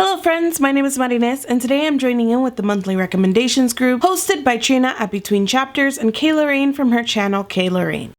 Hello friends, my name is Marines, and today I'm joining in with the monthly recommendations group hosted by Trina at Between Chapters and Kay Lorraine from her channel Kay Lorraine.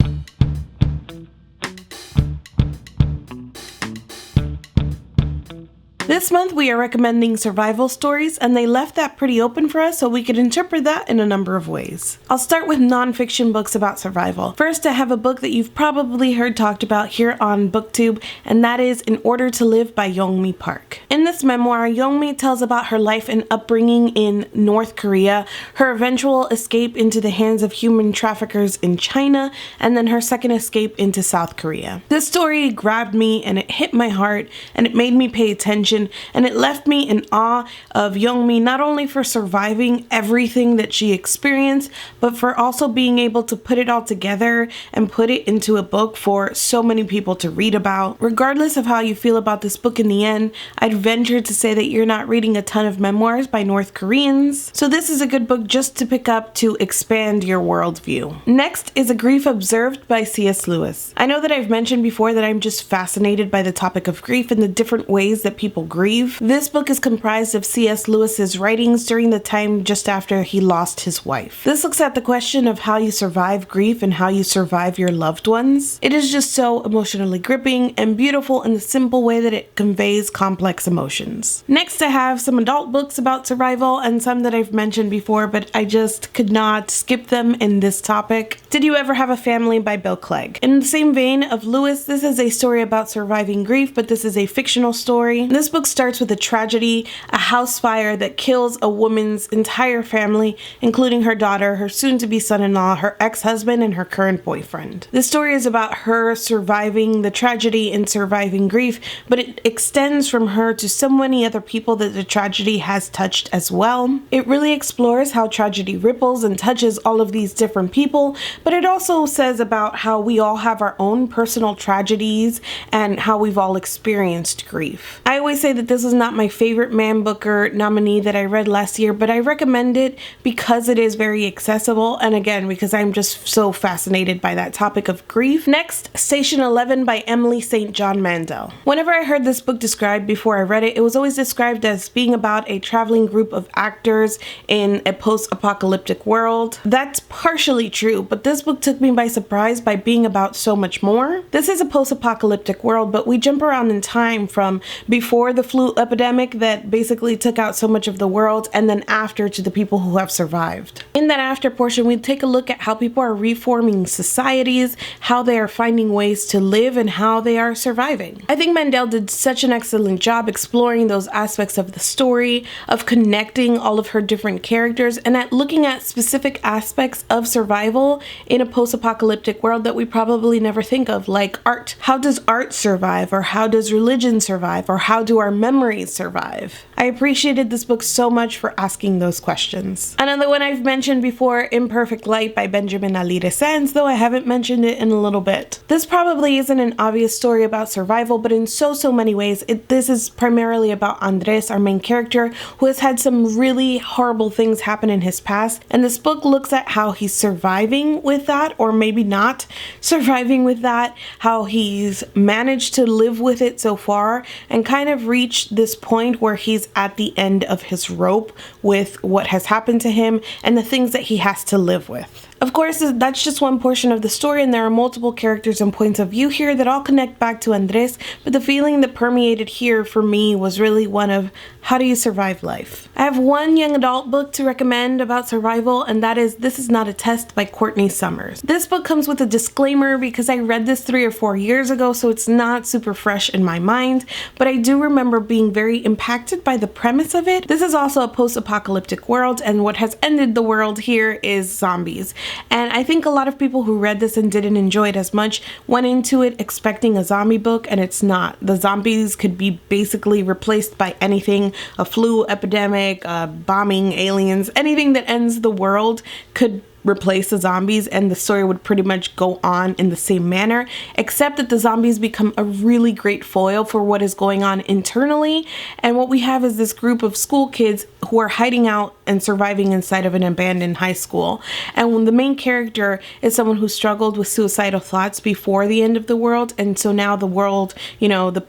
This month we are recommending survival stories, and they left that pretty open for us so we could interpret that in a number of ways. I'll start with non-fiction books about survival. First, I have a book that you've probably heard talked about here on BookTube, and that is In Order to Live by Yoenmi Park. In this memoir, Yoenmi tells about her life and upbringing in North Korea, her eventual escape into the hands of human traffickers in China, and then her second escape into South Korea. This story grabbed me and it hit my heart and it made me pay attention, and it left me in awe of Yoenmi, not only for surviving everything that she experienced, but for also being able to put it all together and put it into a book for so many people to read about. Regardless of how you feel about this book in the end, I'd venture to say that you're not reading a ton of memoirs by North Koreans, so this is a good book just to pick up to expand your worldview. Next is A Grief Observed by C.S. Lewis. I know that I've mentioned before that I'm just fascinated by the topic of grief and the different ways that people grieve. This book is comprised of C.S. Lewis's writings during the time just after he lost his wife. This looks at the question of how you survive grief and how you survive your loved ones. It is just so emotionally gripping and beautiful in the simple way that it conveys complex emotions. Next, I have some adult books about survival and some that I've mentioned before, but I just could not skip them in this topic. Did You Ever Have a Family by Bill Clegg. In the same vein of Lewis, this is a story about surviving grief, but this is a fictional story. This book starts with a tragedy, a house fire that kills a woman's entire family, including her daughter, her soon-to-be son-in-law, her ex-husband, and her current boyfriend. This story is about her surviving the tragedy and surviving grief, but it extends from her to so many other people that the tragedy has touched as well. It really explores how tragedy ripples and touches all of these different people, but it also says about how we all have our own personal tragedies and how we've all experienced grief. I always say that this is not my favorite Man Booker nominee that I read last year, but I recommend it because it is very accessible, and again, because I'm just so fascinated by that topic of grief. Next, Station 11 by Emily St. John Mandel. Whenever I heard this book described before I read it, it was always described as being about a traveling group of actors in a post-apocalyptic world. That's partially true, but this book took me by surprise by being about so much more. This is a post-apocalyptic world, but we jump around in time from before the flu epidemic that basically took out so much of the world, and then after to the people who have survived. In that after portion, we take a look at how people are reforming societies, how they are finding ways to live, and how they are surviving. I think Mandel did such an excellent job exploring those aspects of the story, of connecting all of her different characters, and at looking at specific aspects of survival in a post-apocalyptic world that we probably never think of, like art. How does art survive, or how does religion survive, or how do our memories survive? I appreciated this book so much for asking those questions. Another one I've mentioned before, Imperfect Light by Benjamin Alire-Saenz, though I haven't mentioned it in a little bit. This probably isn't an obvious story about survival, but in so many ways, this is primarily about Andres, our main character, who has had some really horrible things happen in his past, and this book looks at how he's surviving with that, or maybe not surviving with that, how he's managed to live with it so far, and kind of reached this point where he's at the end of his rope with what has happened to him and the things that he has to live with. Of course, that's just one portion of the story, and there are multiple characters and points of view here that all connect back to Andres, but the feeling that permeated here for me was really one of how do you survive life? I have one young adult book to recommend about survival, and that is This Is Not a Test by Courtney Summers. This book comes with a disclaimer because I read this 3 or 4 years ago, so it's not super fresh in my mind, but I do remember being very impacted by the premise of it. This is also a post-apocalyptic world, and what has ended the world here is zombies. And I think a lot of people who read this and didn't enjoy it as much went into it expecting a zombie book, and it's not. The zombies could be basically replaced by anything, a flu epidemic, bombing, aliens, anything that ends the world could replace the zombies, and the story would pretty much go on in the same manner, except that the zombies become a really great foil for what is going on internally. And what we have is this group of school kids who are hiding out and surviving inside of an abandoned high school. And when the main character is someone who struggled with suicidal thoughts before the end of the world, and so now the world, the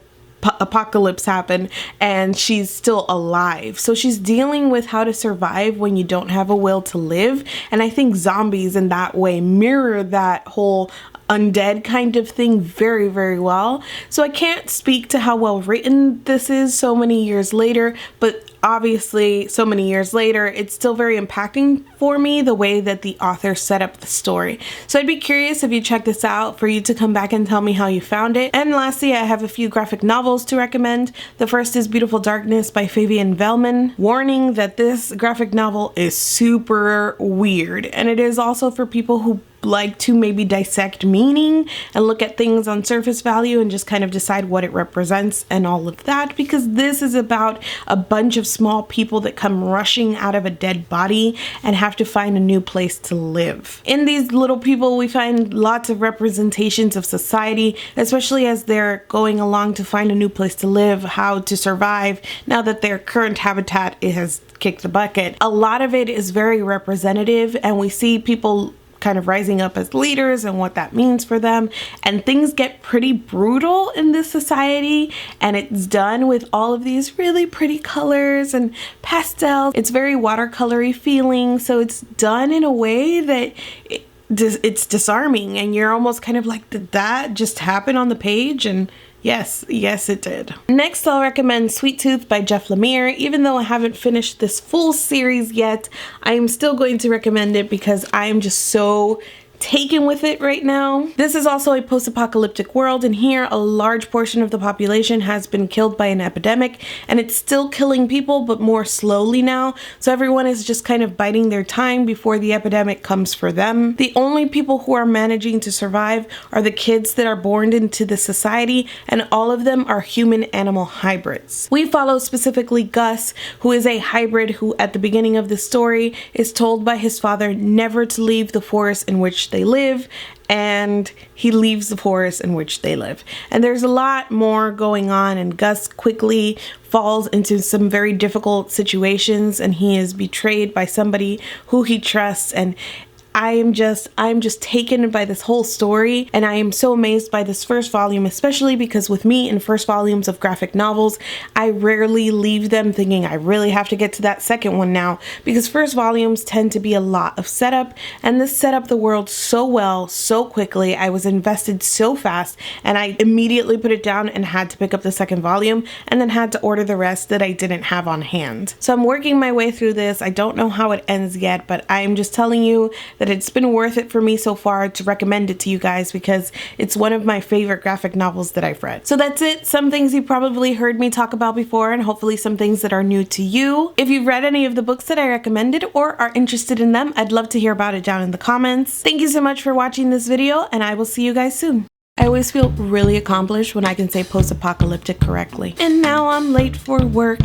apocalypse happened and she's still alive. So she's dealing with how to survive when you don't have a will to live. And I think zombies in that way mirror that whole undead kind of thing very, very well. So I can't speak to how well written this is so many years later, but obviously so many years later, it's still very impacting for me the way that the author set up the story. So I'd be curious if you check this out for you to come back and tell me how you found it. And lastly, I have a few graphic novels to recommend. The first is Beautiful Darkness by Fabien and Vehlmann. Warning that this graphic novel is super weird, and it is also for people who like to maybe dissect meaning and look at things on surface value and just kind of decide what it represents and all of that, because this is about a bunch of small people that come rushing out of a dead body and have to find a new place to live. In these little people, we find lots of representations of society, especially as they're going along to find a new place to live, how to survive now that their current habitat has kicked the bucket. A lot of it is very representative, and we see people kind of rising up as leaders and what that means for them, and things get pretty brutal in this society, and it's done with all of these really pretty colors and pastels. It's very watercolory feeling, so it's done in a way that it's disarming, and you're almost kind of like, did that just happen on the page? And yes, it did. Next, I'll recommend Sweet Tooth by Jeff Lemire. Even though I haven't finished this full series yet, I am still going to recommend it because I am just so taken with it right now. This is also a post-apocalyptic world, and here a large portion of the population has been killed by an epidemic, and it's still killing people, but more slowly now. So everyone is just kind of biding their time before the epidemic comes for them. The only people who are managing to survive are the kids that are born into the society, and all of them are human-animal hybrids. We follow specifically Gus, who is a hybrid who at the beginning of the story is told by his father never to leave the forest in which they live, and he leaves the forest in which they live. And there's a lot more going on, and Gus quickly falls into some very difficult situations, and he is betrayed by somebody who he trusts, and I'm just taken by this whole story, and I am so amazed by this first volume, especially because with me in first volumes of graphic novels, I rarely leave them thinking I really have to get to that second one now, because first volumes tend to be a lot of setup, and this set up the world so well, so quickly. I was invested so fast, and I immediately put it down and had to pick up the second volume, and then had to order the rest that I didn't have on hand. So I'm working my way through this. I don't know how it ends yet, but I'm just telling you that it's been worth it for me so far to recommend it to you guys, because it's one of my favorite graphic novels that I've read. So that's it. Some things you probably heard me talk about before, and hopefully some things that are new to you. If you've read any of the books that I recommended or are interested in them, I'd love to hear about it down in the comments. Thank you so much for watching this video, and I will see you guys soon. I always feel really accomplished when I can say post-apocalyptic correctly. And now I'm late for work.